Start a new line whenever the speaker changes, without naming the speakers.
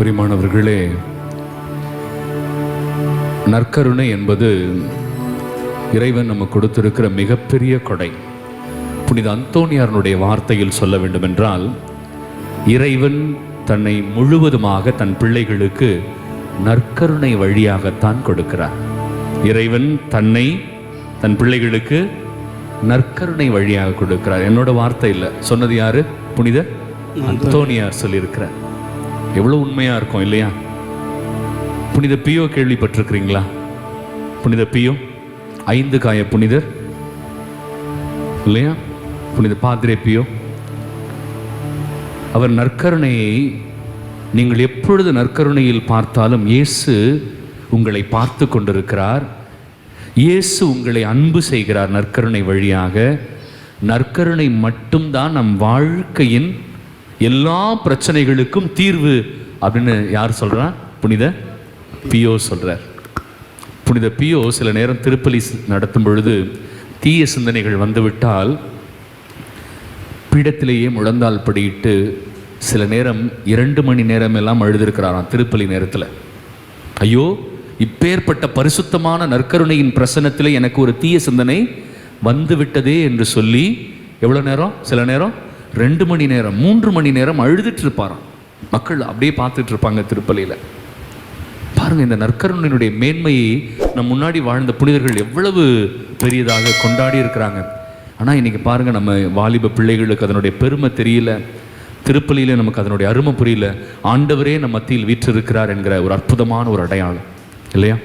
பிரியமானவர்களே, நற்கருணை என்பது இறைவன் நமக்கு கொடுத்திருக்கிற மிகப்பெரிய கொடை. புனித அந்தோனியாருடைய வார்த்தையில் சொல்ல வேண்டுமென்றால், இறைவன் தன்னை முழுவதுமாக தன் பிள்ளைகளுக்கு நற்கருணை வழியாகத்தான் கொடுக்கிறார். இறைவன் தன்னை தன் பிள்ளைகளுக்கு நற்கருணை வழியாக கொடுக்கிறார். என்னோட வார்த்தை இல்லை, சொன்னது யாரு? புனித அந்தோனியார் சொல்லியிருக்கிறார். எவ்வளவு உண்மையா இருக்கும் இல்லையா? புனித பியோ கேள்விப்பட்டிருக்கிறீங்களா? புனித பியோ 5 காய புனிதர் இல்லையா? புனித பாத்ரே பியோ, அவர் நற்கருணையை நீங்கள் எப்பொழுது நற்கருணையில் பார்த்தாலும் இயேசு உங்களை பார்த்து கொண்டிருக்கிறார். இயேசு உங்களை அன்பு செய்கிறார் நற்கருணை வழியாக. நற்கருணை மட்டும்தான் நம் வாழ்க்கையின் எல்லா பிரச்சனைகளுக்கும் தீர்வு அப்படின்னு யார் சொல்றா? புனித பியோ சொல்றார். புனித பியோ சில நேரம் திருப்பலி நடத்தும் பொழுது தீய சிந்தனைகள் வந்துவிட்டால் பீடத்திலேயே முழந்தால் படியிட்டு சில நேரம் 2 மணி நேரம் எல்லாம் அழுதிருக்கிறாராம் திருப்பலி நேரத்தில். ஐயோ, இப்பேற்பட்ட பரிசுத்தமான நற்கருணையின் பிரசன்னத்தில் எனக்கு ஒரு தீய சிந்தனை வந்து விட்டதே என்று சொல்லி எவ்வளோ நேரம்? சில நேரம் 2 மணி நேரம் 3 மணி நேரம் அழுதுட்டு இருப்பாராம். மக்கள் அப்படியே பார்த்துட்டு இருப்பாங்க திருப்பலியில். பாருங்க, இந்த நற்கருணையினுடைய மேன்மையை நம் முன்னாடி வாழ்ந்த புனிதர்கள் எவ்வளவு பெரியதாக கொண்டாடி இருக்கிறாங்க. ஆனால் இன்னைக்கு பாருங்க, நம்ம வாலிப பிள்ளைகளுக்கு அதனுடைய பெருமை தெரியல, திருப்பலியில நமக்கு அதனுடைய அருமை புரியல. ஆண்டவரே நம் மத்தியில் வீற்றிருக்கிறார் என்கிற ஒரு அற்புதமான ஒரு அடையாளம் இல்லையா?